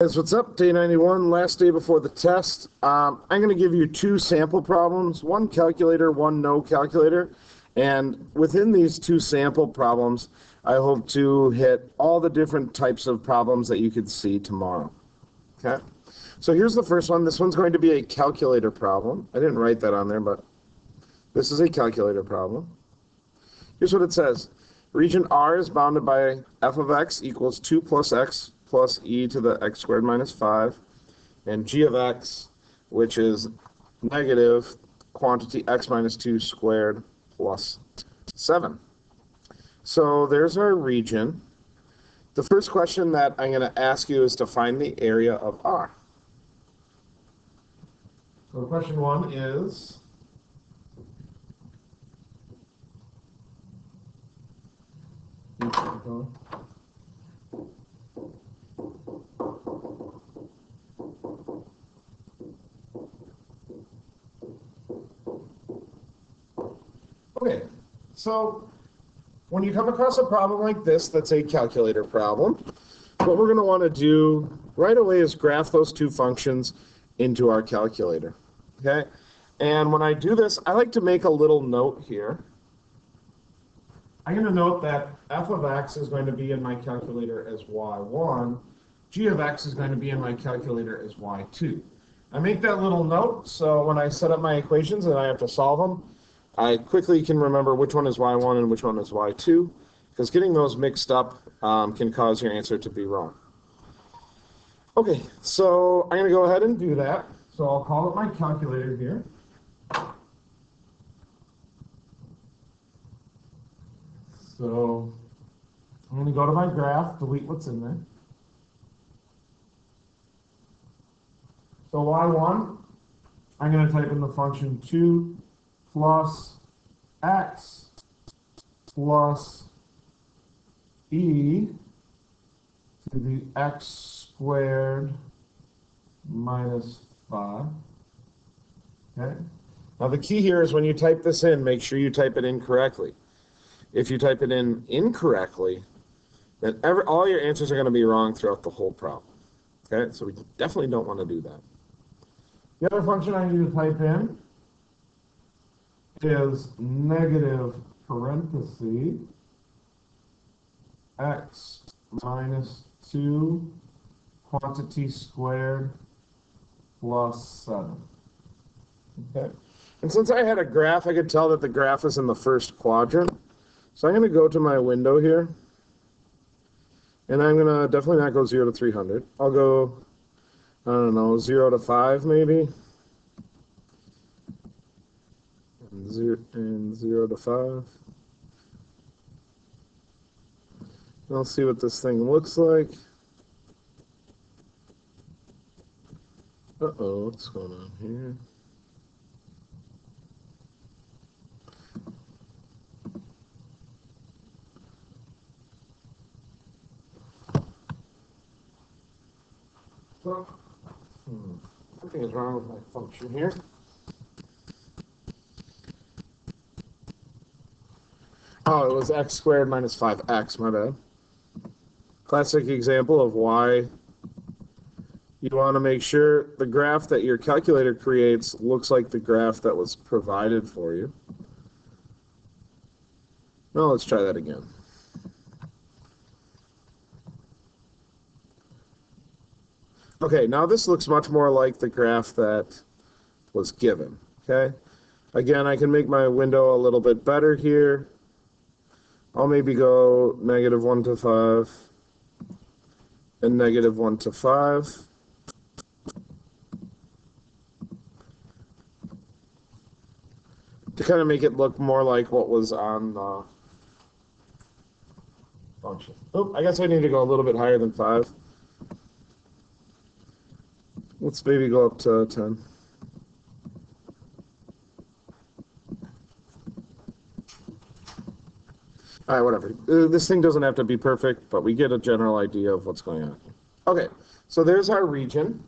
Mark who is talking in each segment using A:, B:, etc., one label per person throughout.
A: Guys, what's up? Day 91, last day before the test. I'm going to give you two sample problems, one calculator, one no calculator. And within these two sample problems, I hope to hit all the different types of problems that you could see tomorrow. Okay? So here's the first one. This one's going to be a calculator problem. I didn't write that on there, but this is a calculator problem. Here's what it says. Region R is bounded by f of x equals 2 plus x plus e to the x squared minus 5, and g of x, which is negative quantity x minus 2 squared plus 7. So there's our region. The first question that I'm going to ask you is to find the area of R. So question 1 is, okay, so when you come across a problem like this that's a calculator problem, what we're going to want to do right away is graph those two functions into our calculator. Okay? And when I do this, I like to make a little note here. I'm going to note that f of x is going to be in my calculator as y1, g of x is going to be in my calculator as y2. I make that little note so when I set up my equations and I have to solve them, I quickly can remember which one is y1 and which one is y2, because getting those mixed up can cause your answer to be wrong. Okay, so I'm going to go ahead and do that. So I'll call it my calculator here. So I'm going to go to my graph, delete what's in there. So y1, I'm going to type in the function 2 plus x plus e to the x squared minus 5. Okay. Now the key here is when you type this in, make sure you type it in correctly. If you type it in incorrectly, then all your answers are going to be wrong throughout the whole problem. Okay, so we definitely don't want to do that. The other function I need to type in is negative parenthesis x minus 2 quantity squared plus 7. Okay, and since I had a graph, I could tell that the graph is in the first quadrant. So I'm going to go to my window here, and I'm going to definitely not go 0 to 300. I'll go, I don't know, 0 to 5 maybe, and 0 to 5. And I'll see what this thing looks like. Uh-oh, what's going on here? So, something is wrong with my function here. Oh, it was x squared minus 5x, my bad. Classic example of why you want to make sure the graph that your calculator creates looks like the graph that was provided for you. Now let's try that again. Okay, now this looks much more like the graph that was given, okay? Again, I can make my window a little bit better here. I'll maybe go negative 1 to 5 and negative 1 to 5. To kind of make it look more like what was on the function. Oh, I guess I need to go a little bit higher than 5. Let's maybe go up to 10. All right, whatever. This thing doesn't have to be perfect, but we get a general idea of what's going on. Okay, so there's our region.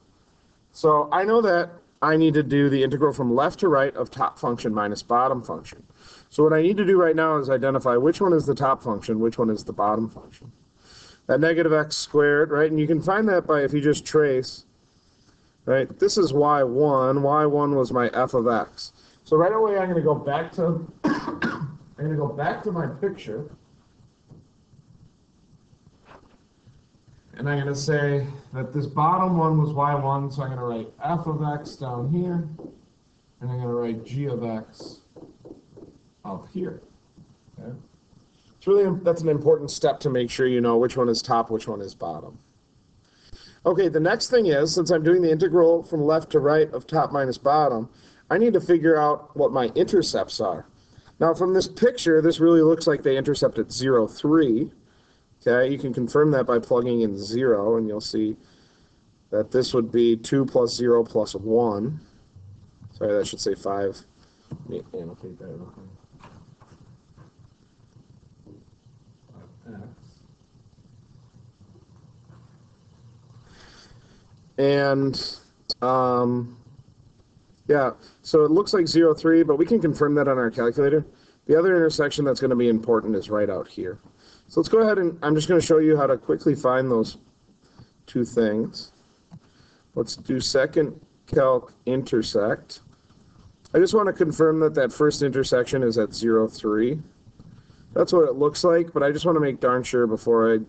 A: So I know that I need to do the integral from left to right of top function minus bottom function. So what I need to do right now is identify which one is the top function, which one is the bottom function. that negative x squared, right? And you can find that by if you just trace, right? This is y1. Y1 was my f of x. So right away, I'm going to go back to my picture, and I'm going to say that this bottom one was y1. So I'm going to write f of x down here, and I'm going to write g of x up here. Okay? That's an important step to make sure you know which one is top, which one is bottom. Okay, the next thing is, since I'm doing the integral from left to right of top minus bottom, I need to figure out what my intercepts are. Now, from this picture, this really looks like they intercept at 0, 3. Okay, you can confirm that by plugging in 0, and you'll see that this would be 2 plus 0 plus 1. Sorry, that should say 5. Let me annotate that real quick. And yeah, so it looks like 0, 3, but we can confirm that on our calculator. The other intersection that's going to be important is right out here. So let's go ahead and I'm just going to show you how to quickly find those two things. Let's do second calc intersect. I just want to confirm that that first intersection is at 0, 3. That's what it looks like, but I just want to make darn sure before I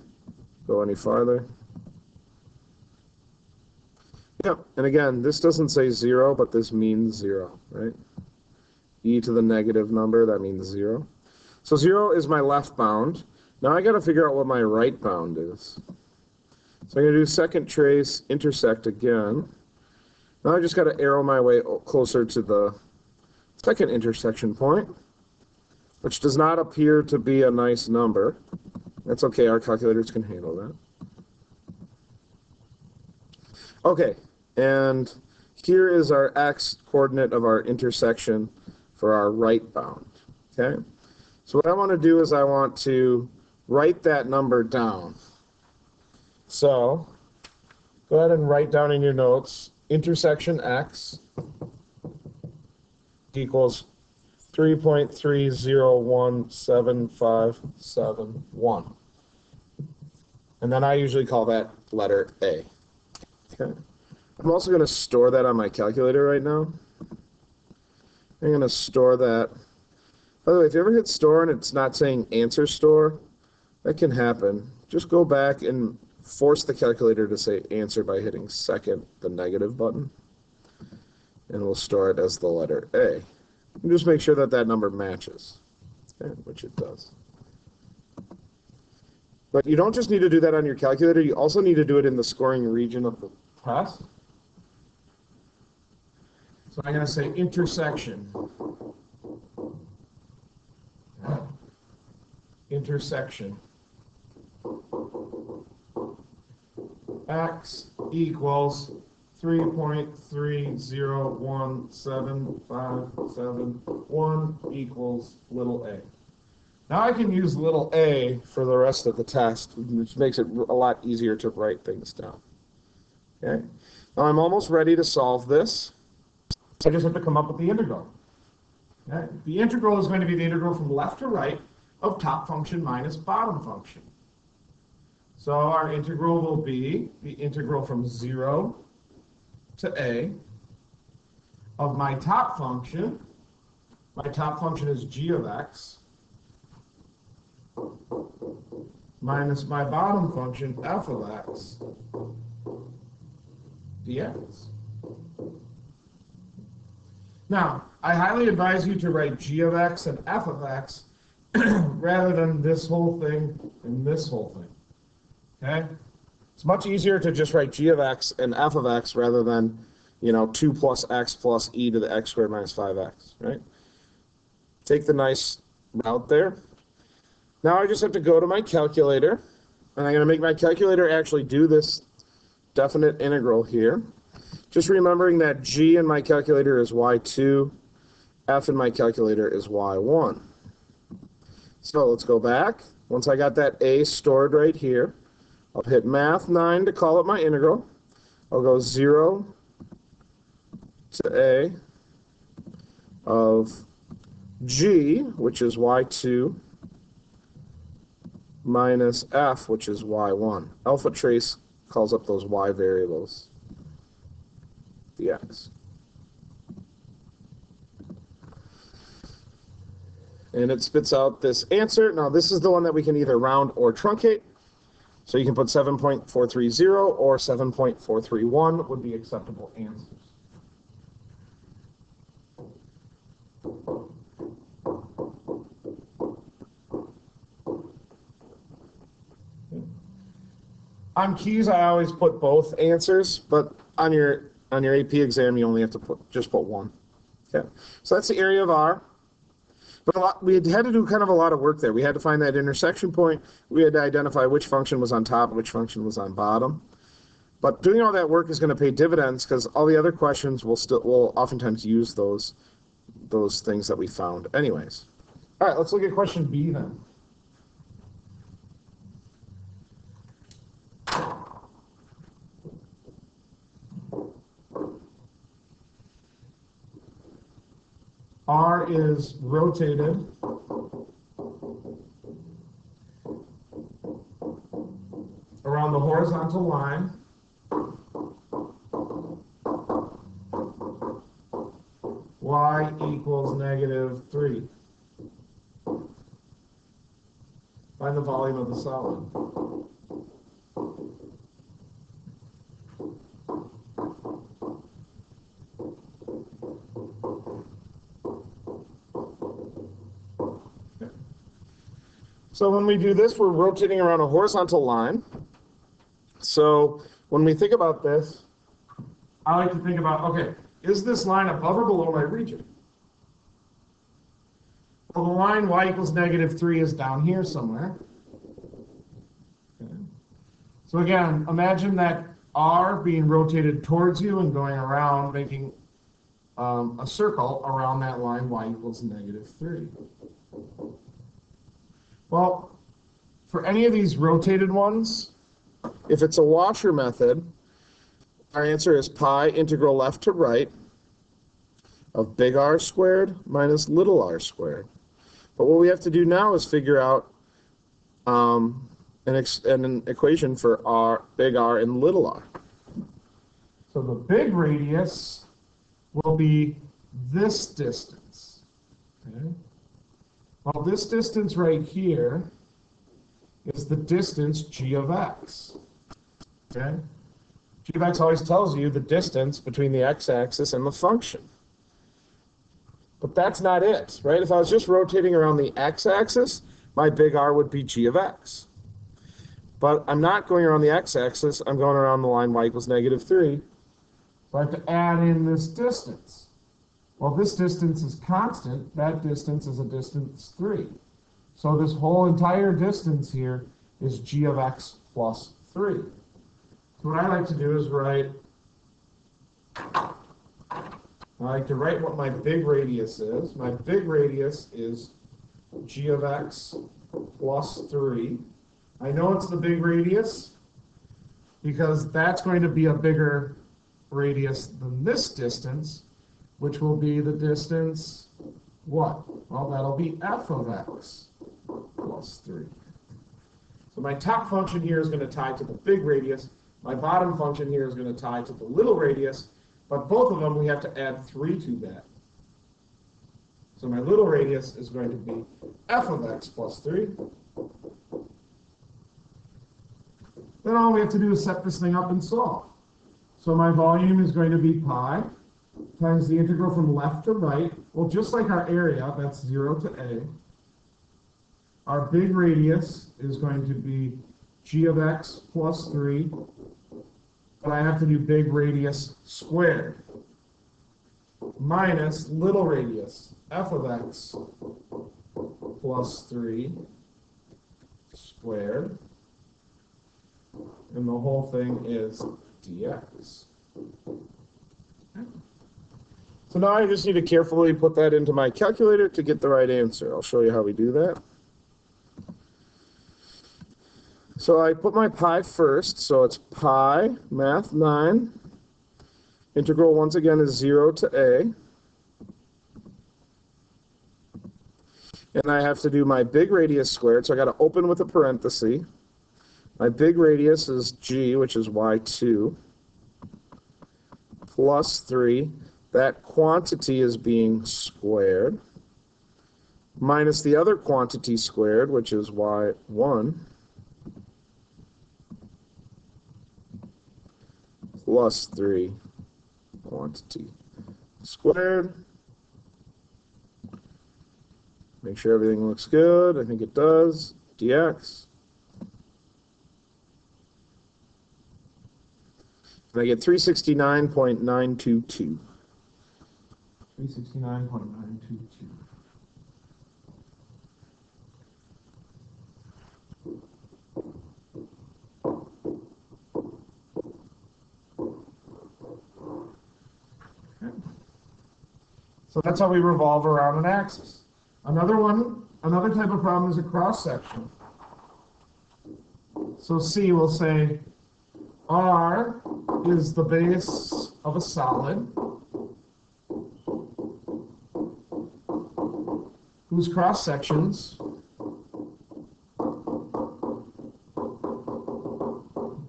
A: go any farther. Yep, and again, this doesn't say 0, but this means 0, right? E to the negative number, that means 0. So 0 is my left bound. Now I got to figure out what my right bound is. So I'm going to do second trace, intersect again. Now I just got to arrow my way closer to the second intersection point, which does not appear to be a nice number. That's okay, our calculators can handle that. Okay, and here is our x coordinate of our intersection for our right bound. Okay, so what I want to do is I want to write that number down. So go ahead and write down in your notes intersection x equals 3.30175771. And then I usually call that letter A. Okay. I'm also going to store that on my calculator right now. I'm going to store that. By the way, if you ever hit store and it's not saying answer store, that can happen. Just go back and force the calculator to say answer by hitting second, the negative button. And we'll store it as the letter A. And just make sure that that number matches, okay, which it does. But you don't just need to do that on your calculator, you also need to do it in the scoring region of the test. So I'm going to say intersection. Intersection. X equals 3.30175771 equals little a. Now I can use little a for the rest of the test, which makes it a lot easier to write things down. Okay. Now I'm almost ready to solve this. I just have to come up with the integral. Okay. The integral is going to be the integral from left to right of top function minus bottom function. So our integral will be the integral from 0 to a of my top function. My top function is g of x minus my bottom function f of x dx. Now, I highly advise you to write g of x and f of x rather than this whole thing and this whole thing. Okay? It's much easier to just write g of x and f of x rather than, 2 plus x plus e to the x squared minus 5x, right? Take the nice route there. Now I just have to go to my calculator, and I'm going to make my calculator actually do this definite integral here. Just remembering that g in my calculator is y2, f in my calculator is y1. So let's go back. Once I got that a stored right here, I'll hit math 9 to call it my integral. I'll go 0 to a of g, which is y2, minus f, which is y1. Alpha trace calls up those y variables, dx. And it spits out this answer. Now, this is the one that we can either round or truncate. So you can put 7.430 or 7.431 would be acceptable answers. On keys, I always put both answers, but on your AP exam, you only have to just put one. Okay, so that's the area of R. But we had to do kind of a lot of work there. We had to find that intersection point. We had to identify which function was on top, which function was on bottom. But doing all that work is going to pay dividends because all the other questions will oftentimes use those things that we found anyways. All right, let's look at question B then. R is rotated around the horizontal line y equals -3. Find the volume of the solid. So when we do this, we're rotating around a horizontal line. So when we think about this, I like to think about, okay, is this line above or below my region? Well, the line y equals -3 is down here somewhere. Okay. So again, imagine that R being rotated towards you and going around, making a circle around that line y equals -3. Well, for any of these rotated ones, if it's a washer method, our answer is pi integral left to right of big R squared minus little r squared. But what we have to do now is figure out an equation for big R and little r. So the big radius will be this distance. Okay? Well, this distance right here is the distance g of x. Okay? G of x always tells you the distance between the x-axis and the function. But that's not it, right? If I was just rotating around the x-axis, my big R would be g of x. But I'm not going around the x-axis, I'm going around the line y equals -3. So I have to add in this distance. Well, this distance is constant. That distance is a distance 3. So this whole entire distance here is g of x plus 3. So what I like to do is write what my big radius is. My big radius is g of x plus 3. I know it's the big radius because that's going to be a bigger radius than this distance, which will be the distance, what? Well, that'll be f of x plus 3. So my top function here is going to tie to the big radius. My bottom function here is going to tie to the little radius, but both of them we have to add 3 to that. So my little radius is going to be f of x plus 3. Then all we have to do is set this thing up and solve. So my volume is going to be pi times the integral from left to right. Well, just like our area, that's 0 to a. Our big radius is going to be g of x plus 3. But I have to do big radius squared minus little radius, f of x plus 3 squared. And the whole thing is dx. Okay. So now I just need to carefully put that into my calculator to get the right answer. I'll show you how we do that. So I put my pi first, so it's pi, math 9. Integral, once again, is 0 to a. And I have to do my big radius squared, so I got to open with a parenthesis. My big radius is g, which is y2, plus 3. That quantity is being squared, minus the other quantity squared, which is y1, plus 3 quantity squared. Make sure everything looks good. I think it does. Dx. And I get 369.922. 369.922. So that's how we revolve around an axis. Another type of problem is a cross-section. So C will say R is the base of a solid whose cross-sections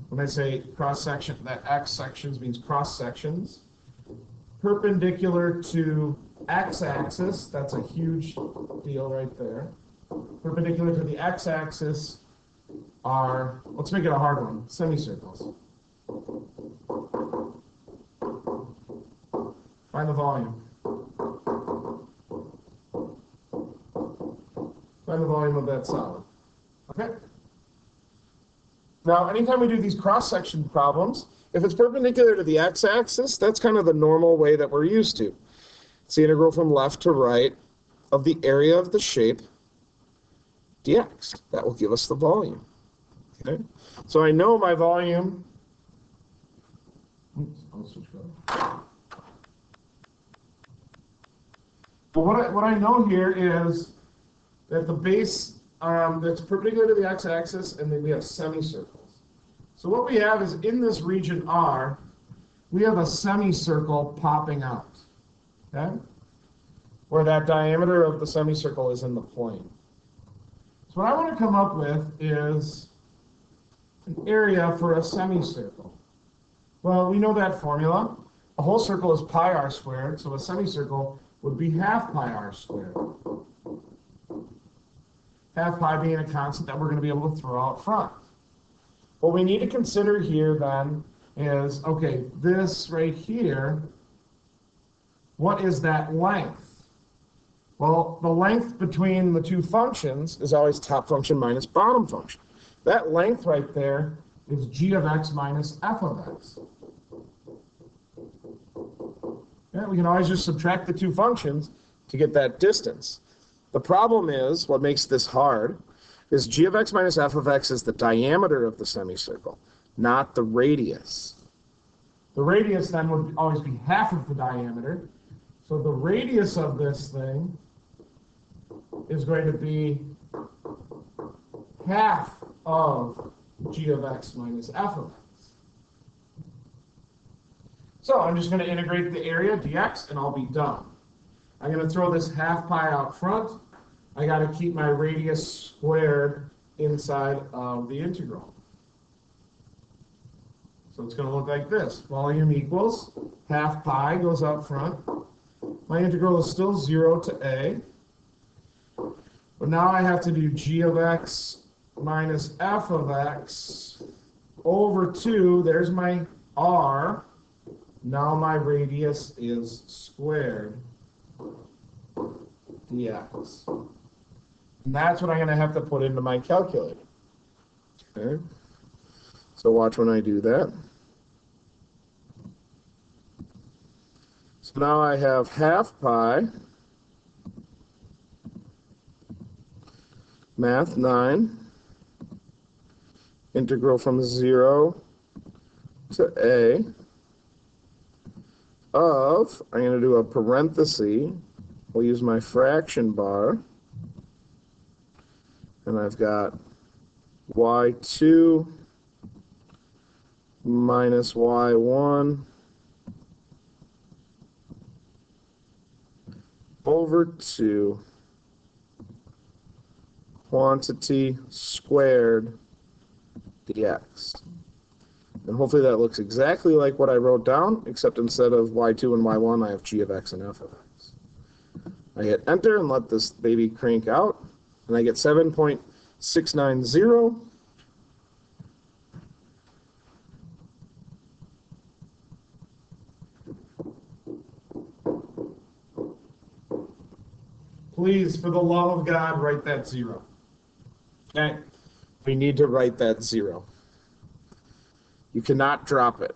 A: when I say cross-section, that X sections means cross-sections perpendicular to x-axis, that's a huge deal right there. Perpendicular to the x-axis are, let's make it a hard one, semicircles. Find the volume. Find the volume of that solid. Okay? Now, anytime we do these cross-section problems, if it's perpendicular to the x-axis, that's kind of the normal way that we're used to. It's the integral from left to right of the area of the shape dx. That will give us the volume. Okay? So I know my volume. Oops, I'll switch color. But what I know here is that the base that's perpendicular to the x-axis, and then we have semicircles. So what we have is in this region R, we have a semicircle popping out. Okay? Where that diameter of the semicircle is in the plane. So what I want to come up with is an area for a semicircle. Well, we know that formula. A whole circle is pi r squared, so a semicircle would be half pi r squared. Half pi being a constant that we're going to be able to throw out front. What we need to consider here then is, okay, this right here, what is that length? Well, the length between the two functions is always top function minus bottom function. That length right there is g of x minus f of x. Yeah, we can always just subtract the two functions to get that distance. The problem is, what makes this hard, is g of x minus f of x is the diameter of the semicircle, not the radius. The radius then would always be half of the diameter. So the radius of this thing is going to be half of g of x minus f of x. So I'm just going to integrate the area dx and I'll be done. I'm going to throw this half pi out front. I got to keep my radius squared inside of the integral. So it's going to look like this. Volume equals half pi goes up front. My integral is still 0 to a. But now I have to do g of x minus f of x over 2. There's my r. Now my radius is squared dx. And that's what I'm going to have to put into my calculator. Okay. So watch when I do that. So now I have half pi, math 9, integral from 0 to a of, I'm going to do a parenthesis, we'll use my fraction bar, and I've got y2 minus y1 over 2 quantity squared dx. And hopefully that looks exactly like what I wrote down, except instead of y2 and y1, I have g of x and f of x. I hit enter and let this baby crank out, and I get 7.690. Please, for the love of God, write that 0. Okay? We need to write that 0. You cannot drop it.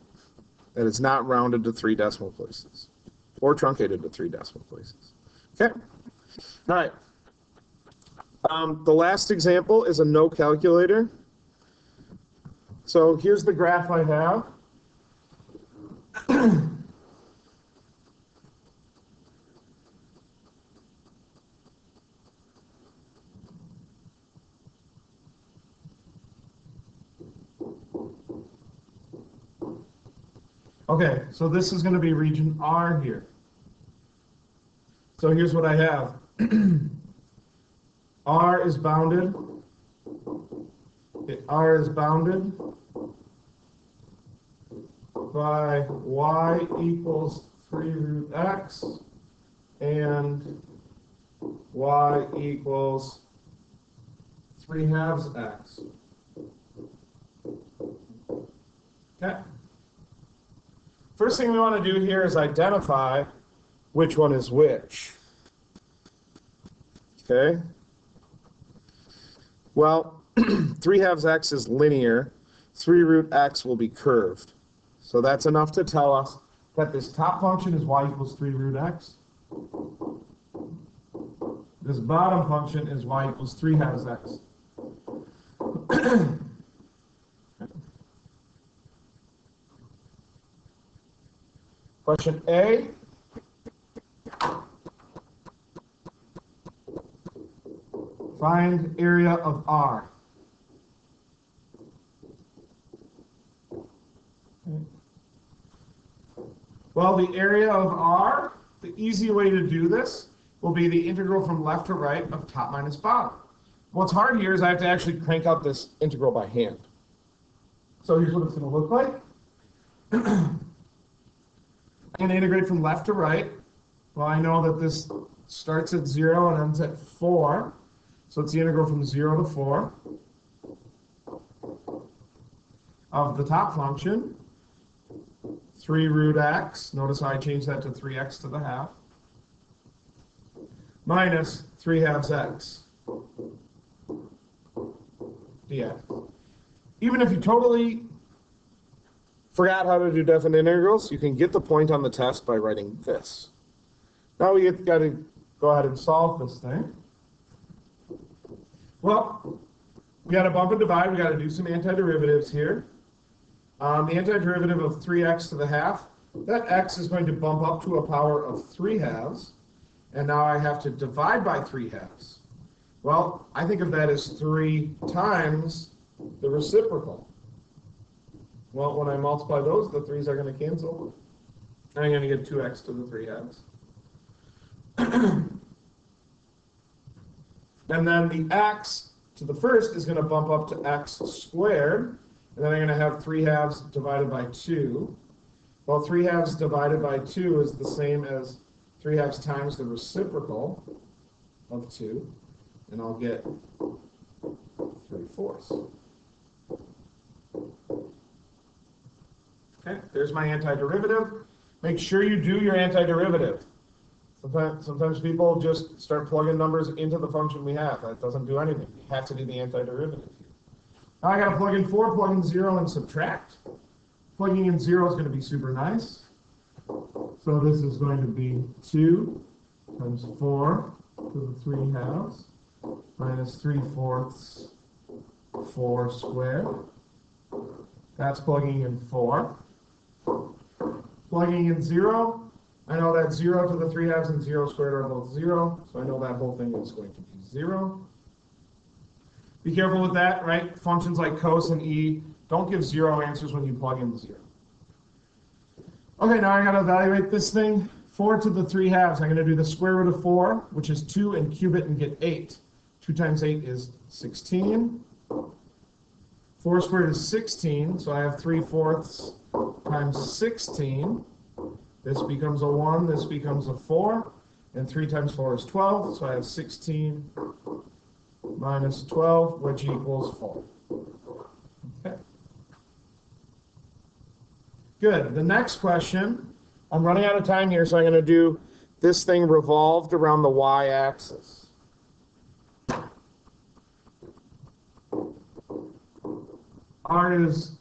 A: That is not rounded to 3 decimal places or truncated to 3 decimal places. Okay? All right. The last example is a no calculator. So here's the graph I have. Okay, so this is going to be region R here. So here's what I have. R is bounded. R is bounded by y equals 3 root x and y equals 3/2 x. Okay. First thing we want to do here is identify which one is which. Okay. Well, 3/2 x is linear. 3 root x will be curved. So that's enough to tell us that this top function is y equals 3 root x. This bottom function is y equals 3/2 x. Question A. Find area of R. Well, the area of R, the easy way to do this will be the integral from left to right of top minus bottom. What's hard here is I have to actually crank out this integral by hand. So here's what it's going to look like. I'm going to integrate from left to right. Well, I know that this starts at 0 and ends at 4. So it's the integral from 0 to 4 of the top function, 3 root x. Notice how I changed that to 3x to the half, minus 3/2 x dx. Even if you totally forgot how to do definite integrals, you can get the point on the test by writing this. Now we got to go ahead and solve this thing. Well, we got to bump and divide. We got to do some antiderivatives here. The antiderivative of 3x to the half, that x is going to bump up to a power of 3/2, and now I have to divide by 3/2. Well, I think of that as 3 times the reciprocal. Well, when I multiply those, the 3's are going to cancel. I'm going to get 2x to the 3/2. And then the x to the first is going to bump up to x squared. And then I'm going to have 3/2 divided by 2. Well, 3/2 divided by 2 is the same as 3/2 times the reciprocal of 2. And I'll get 3/4. Okay, there's my antiderivative. Make sure you do your antiderivative. Sometimes people just start plugging numbers into the function we have. That doesn't do anything. You have to do the antiderivative here. Now I got to plug in 4, plug in 0, and subtract. Plugging in 0 is going to be super nice. So this is going to be 2 times 4 to the 3/2 minus 3/4 4 squared. That's plugging in 4. Plugging in 0. I know that 0 to the 3/2 and 0 squared are both 0, so I know that whole thing is going to be 0. Be careful with that, right? Functions like cos and e don't give 0 answers when you plug in 0. Okay, now I got to evaluate this thing. 4 to the 3/2. I'm going to do the square root of 4, which is 2, and cube it and get 8. 2 times 8 is 16. 4 squared is 16, so I have 3/4 times 16. This becomes a 1, this becomes a 4, and 3 times 4 is 12, so I have 16 minus 12, which equals 4. Okay. Good. The next question, I'm running out of time here, so I'm going to do this thing revolved around the y-axis. R is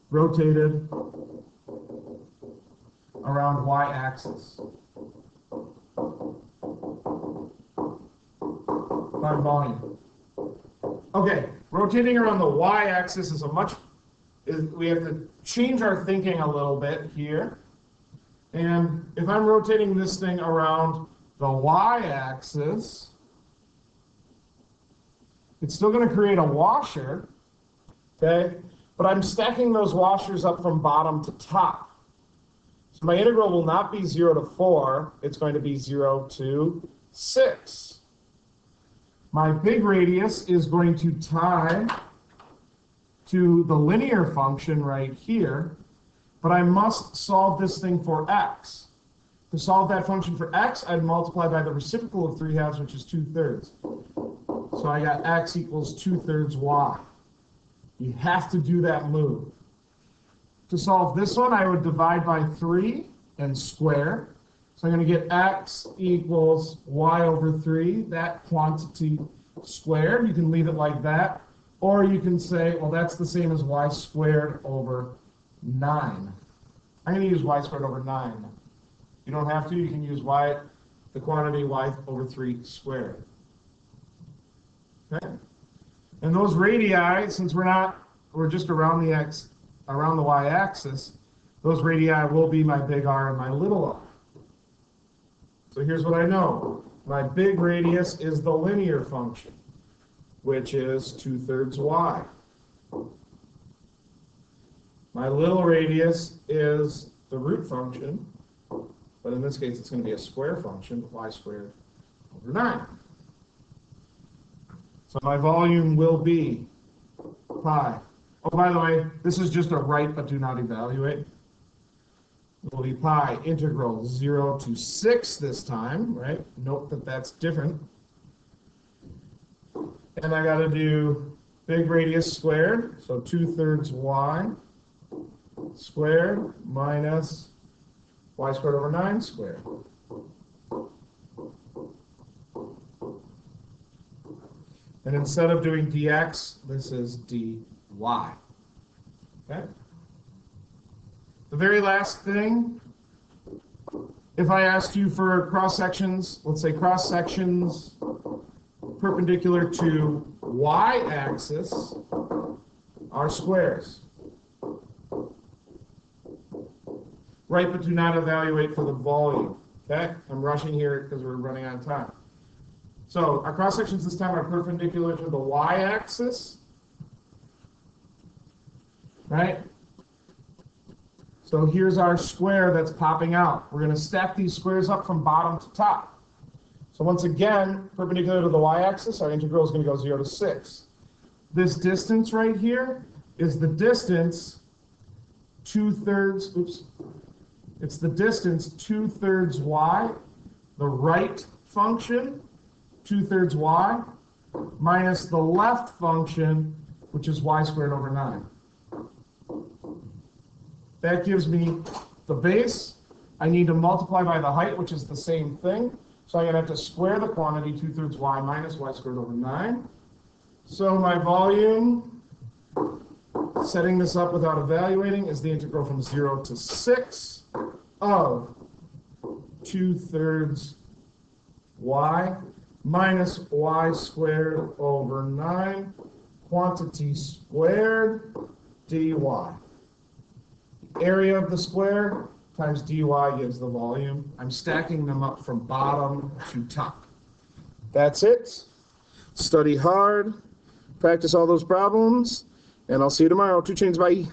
A: rotated around y-axis by volume. Okay, rotating around the y-axis is we have to change our thinking a little bit here. And if I'm rotating this thing around the y-axis, it's still going to create a washer, okay? But I'm stacking those washers up from bottom to top. So my integral will not be 0 to 4, it's going to be 0 to 6. My big radius is going to tie to the linear function right here, but I must solve this thing for x. To solve that function for x, I'd multiply by the reciprocal of 3/2, which is 2/3. So I got x equals 2/3 y. You have to do that move. To solve this one, I would divide by 3 and square. So I'm going to get x equals y over 3, that quantity squared. You can leave it like that. Or you can say, well, that's the same as y squared over 9. I'm going to use y squared over 9. You don't have to. You can use the quantity y over 3 squared. Okay? And those radii, since we're just around the y-axis, those radii will be my big R and my little r. So here's what I know. My big radius is the linear function, which is 2/3 y. My little radius is the root function, but in this case it's going to be a square function, y squared over 9. So my volume will be pi. Oh, by the way, this is just a write but do not evaluate. It will be pi integral 0 to 6 this time, right? Note that that's different. And I got to do big radius squared, so 2/3 y squared minus y squared over 9 squared. And instead of doing dx, this is dy. Okay? The very last thing, if I asked you for cross sections, let's say cross sections perpendicular to y-axis are squares. Right, but do not evaluate for the volume. Okay? I'm rushing here because we're running out of time. So our cross sections this time are perpendicular to the y-axis. Right? So here's our square that's popping out. We're going to stack these squares up from bottom to top. So once again, perpendicular to the y-axis, our integral is going to go 0 to 6. This distance right here is the distance 2/3, it's the distance 2/3 y, the right function, 2/3 y, minus the left function, which is y squared over 9. That gives me the base. I need to multiply by the height, which is the same thing. So I'm going to have to square the quantity 2/3 y minus y squared over 9. So my volume, setting this up without evaluating, is the integral from 0 to 6 of 2/3 y minus y squared over 9, quantity squared, dy. Area of the square times dy gives the volume. I'm stacking them up from bottom to top. That's it. Study hard, practice all those problems, and I'll see you tomorrow. 2 chains, bye.